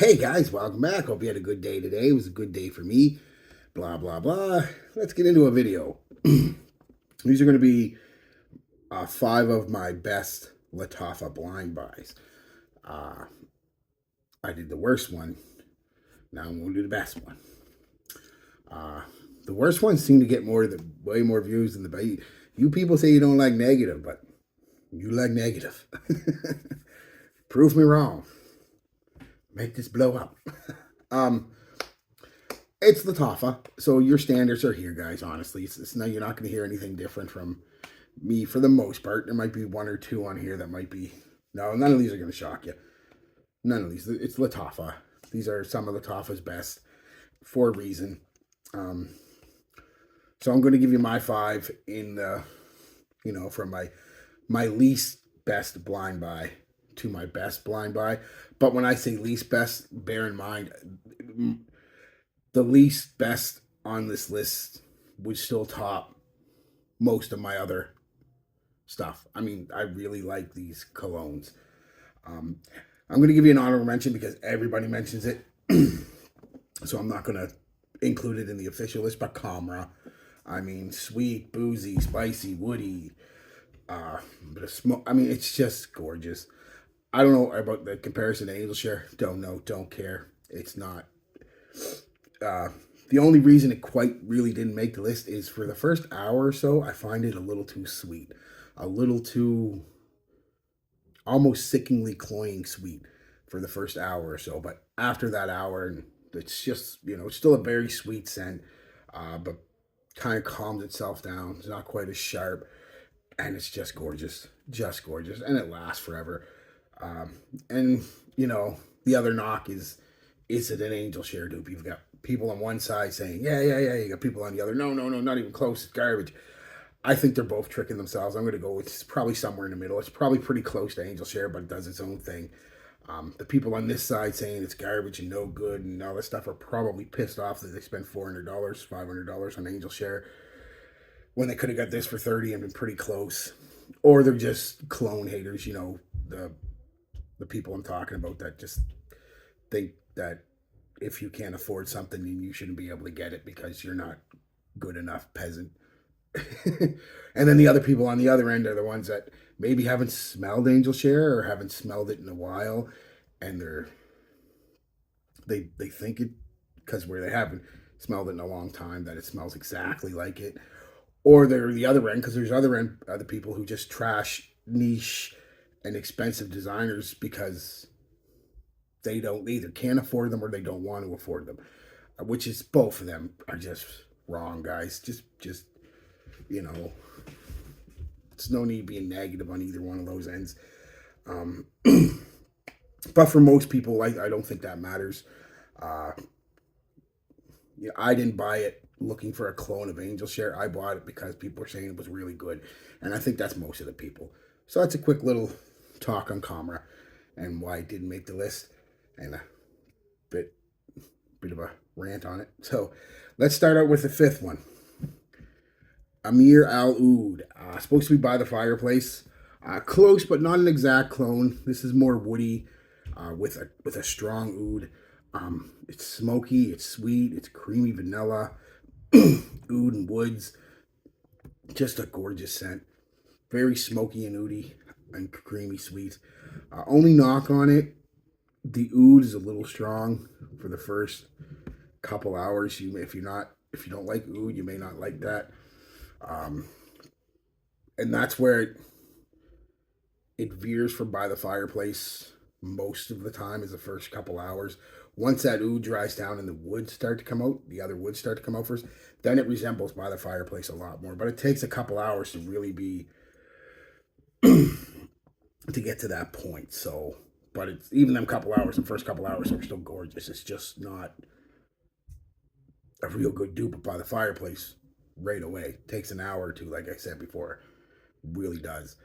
Hey guys, welcome back. Hope you had a good day today. It was a good day for me. Blah, blah, blah. Let's get into a video. These are going to be five of my best Lattafa blind buys. Uh, I did the worst one. Now I'm going to do the best one. Uh, the worst ones seem to get way more views than the best. You people say you don't like negative, but you like negative. Prove me wrong. Make this blow up. um, It's Lattafa, so your standards are here, guys. Honestly, it's no, you're not going to hear anything different from me for the most part. There might be one or two on here that might be. No, none of these are going to shock you. None of these. It's Lattafa. These are some of Lattafa's best for a reason. Um, so I'm going to give you my five in the, from my least best blind buy to my best blind buy. But when I say least best, bear in mind the least best on this list would still top most of my other stuff. I mean, I really like these colognes. Um, I'm going to give you an honorable mention because everybody mentions it. So I'm not going to include it in the official list, but Comra. I mean, sweet, boozy, spicy, woody, bit of smoke. I mean, it's just gorgeous. I don't know about the comparison to Angel Share. Don't know. Don't care. It's not. The only reason it quite really didn't make the list is for the first hour or so, I find it a little too sweet, a little too almost sickeningly cloying sweet for the first hour or so. But after that hour, it's just, it's still a very sweet scent, but kind of calms itself down. It's not quite as sharp, and it's just gorgeous, and it lasts forever. And the other knock is it an Angel Share dupe? You've got people on one side saying, yeah, yeah, yeah. You got people on the other, no, no, no, not even close. It's garbage. I think they're both tricking themselves. I'm going to go with probably somewhere in the middle. It's probably pretty close to Angel Share, but it does its own thing. The people on this side saying it's garbage and no good and all this stuff are probably pissed off that they spent $400, $500 on Angel Share when they could have got this for 30 and been pretty close. Or they're just clone haters, the people I'm talking about that just think that if you can't afford something, then you shouldn't be able to get it because you're not good enough, peasant. And then the other people on the other end are the ones that maybe haven't smelled Angel Share or haven't smelled it in a while, and they think it because where they haven't smelled it in a long time that it smells exactly like it, or they're the other end because there's other people who just trash niche and expensive designers because they either can't afford them or they don't want to afford them, which is both of them are just wrong, guys. Just you know, it's no need being negative on either one of those ends. Um, but for most people, I don't think that matters. Uh, I didn't buy it looking for a clone of Angel Share. I bought it because people were saying it was really good, and I think that's most of the people. So that's a quick little talk on Comra and why it didn't make the list, and a bit of a rant on it. So let's start out with the fifth one. Amir Al Oud, supposed to be by the fireplace. Close, but not an exact clone. This is more woody, with a strong oud. It's smoky, it's sweet, it's creamy vanilla, oud and woods. Just a gorgeous scent. Very smoky and oudy and creamy sweet. Only knock on it, the oud is a little strong for the first couple hours. If you don't like oud, you may not like that. And that's where it veers from by the fireplace most of the time is the first couple hours. Once that oud dries down and the woods start to come out, the other woods start to come out first, then it resembles by the fireplace a lot more. But it takes a couple hours to really be to get to that point. So, but it's even them couple hours, the first couple hours are still gorgeous. It's just not a real good dupe by the fireplace right away. It takes an hour or two, like I said before. It really does.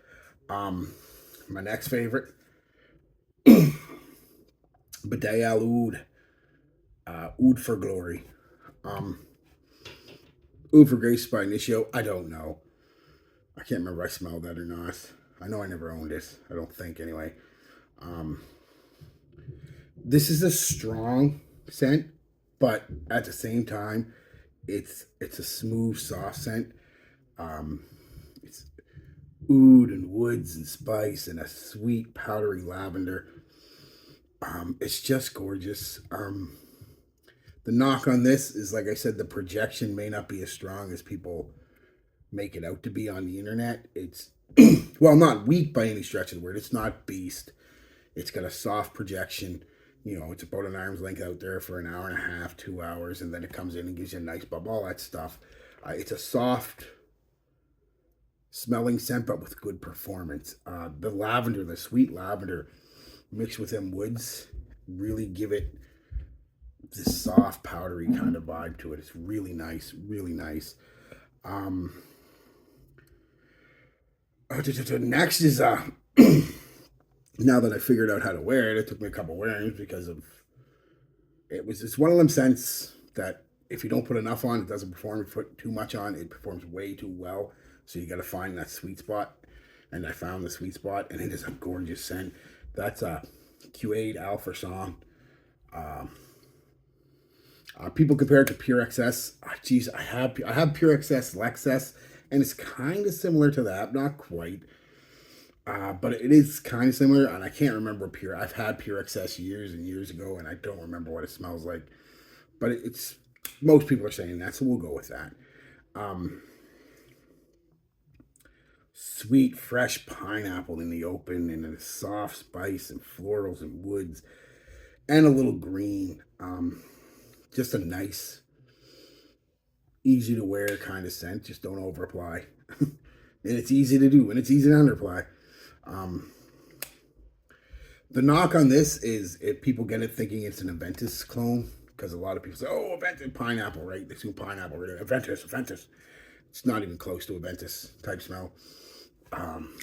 My next favorite, Bidet Al Oud, Oud for Glory. Oud for Grace by Initio. I don't know. I can't remember if I smelled that or not. I know I never owned it. I don't think anyway. Um, This is a strong scent, but at the same time, it's a smooth, soft scent. Um, it's oud and woods and spice and a sweet, powdery lavender. It's just gorgeous. The knock on this is, like I said, the projection may not be as strong as people make it out to be on the internet. It's well, not weak by any stretch of the word. It's not beast. It's got a soft projection. You know, it's about an arm's length out there for an hour and a half, 2 hours, and then it comes in and gives you a nice bubble, all that stuff. It's a soft smelling scent, but with good performance. The lavender, the sweet lavender, mixed with them woods, really give it this soft, powdery kind of vibe to it. It's really nice, really nice. Um, Next is now that I figured out how to wear it, it took me a couple wearings because of it's one of them scents that if you don't put enough on, it doesn't perform. If you put too much on, it performs way too well. So you got to find that sweet spot. And I found the sweet spot, and it is a gorgeous scent. That's a Q8 Alpha Song. People compare it to Pure XS. Geez, I have Pure XS Lexus, and it's kind of similar to that, not quite. But it is kind of similar, and I can't remember Pure. I've had Pure XS years and years ago, and I don't remember what it smells like. But it's most people are saying that, so we'll go with that. Um, Sweet, fresh pineapple in the open, and a soft spice and florals and woods, and a little green. Just a nice, easy to wear kind of scent. Just don't over apply. And it's easy to do, and it's easy to under apply. Um, the knock on this is if people get it thinking it's an Aventus clone, because a lot of people say, "Oh, Aventus pineapple," right? They see pineapple, right? Aventus. It's not even close to a Aventus type smell. Um,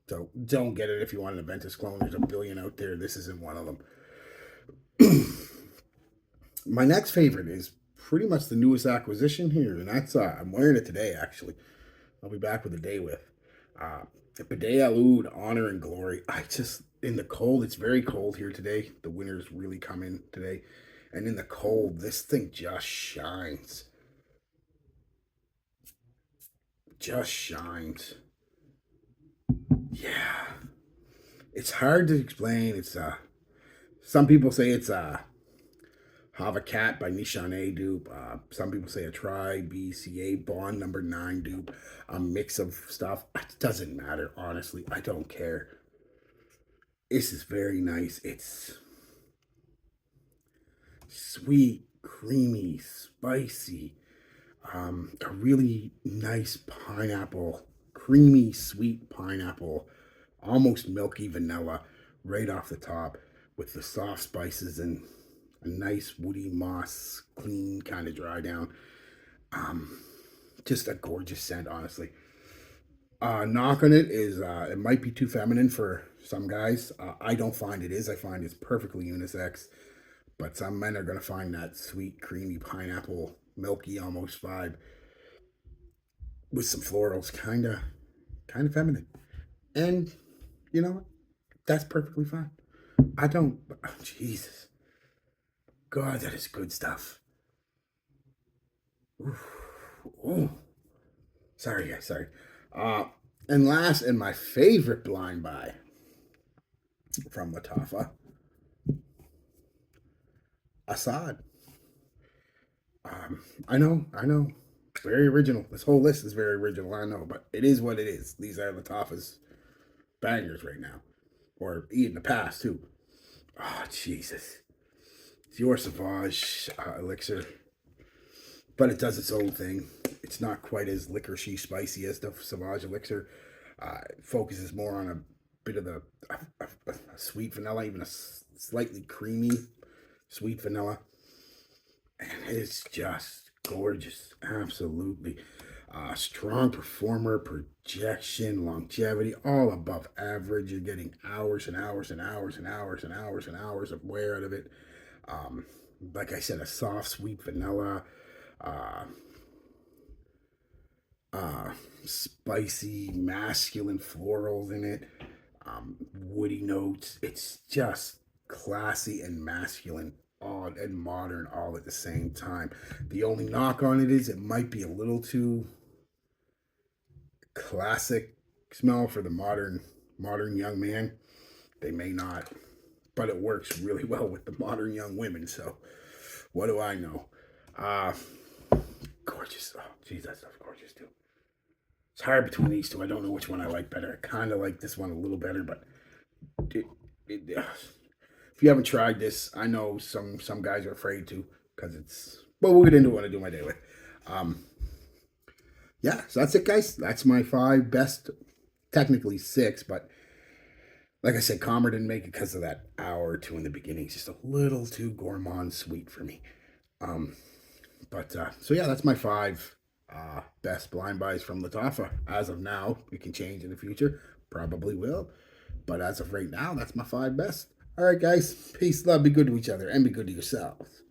so don't get it if you want an Aventus clone. There's a billion out there. This isn't one of them. My next favorite is pretty much the newest acquisition here, and that's I'm wearing it today. Actually, I'll be back with a day with the Bidet Oud Honor and Glory. I just in the cold. It's very cold here today. The winter's really come in today, and in the cold, this thing just shines. Just shines. Yeah, it's hard to explain. It's some people say it's Have a Cat by Nishane dupe. Some people say a Tri BCA Bond number 9 dupe. A mix of stuff. It doesn't matter, honestly. I don't care. This is very nice. It's sweet, creamy, spicy. A really nice pineapple, creamy, sweet pineapple, almost milky vanilla right off the top with the soft spices and a nice woody moss, clean kind of dry down. Um, just a gorgeous scent, honestly. Knock on it is it might be too feminine for some guys. I don't find it is. I find it's perfectly unisex. But some men are gonna find that sweet, creamy pineapple, milky almost vibe with some florals, kind of feminine. And you know that's perfectly fine. I don't. Oh, Jesus, God, that is good stuff. Ooh, ooh. Sorry, guys. Sorry. Uh, and last, and my favorite blind buy from Lattafa, Assad. I know. Very original. This whole list is very original, I know, but it is what it is. These are Lattafa's bangers right now. Or in the past, too. Oh, Jesus. It's your Sauvage elixir, but it does its own thing. It's not quite as licoricey spicy as the Sauvage elixir. It focuses more on a bit of the a sweet vanilla, even a slightly creamy sweet vanilla. And it's just gorgeous. Absolutely. Strong performer, projection, longevity, all above average. You're getting hours and hours and hours and hours and hours and hours of wear out of it. Um, like I said, a soft, sweet vanilla, uh, spicy, masculine florals in it, woody notes. It's just classy and masculine all and modern all at the same time. The only knock on it is it might be a little too classic smell for the modern young man. They may not, but it works really well with the modern young women. So what do I know? Uh Gorgeous. Oh, geez, that stuff's gorgeous too. It's hard between these two. I don't know which one I like better. I kind of like this one a little better, but it, if you haven't tried this, I know some guys are afraid to because it's. Well, we'll get into what I do my day with. Um, yeah, so that's it, guys. That's my 5 best. Technically 6, but like I said, Calmer didn't make it because of that hour or two in the beginning. It's just a little too gourmand sweet for me. Um, so yeah, that's my 5 best blind buys from Lattafa. As of now, it can change in the future. Probably will. But as of right now, that's my 5 best. All right, guys. Peace, love, be good to each other, and be good to yourselves.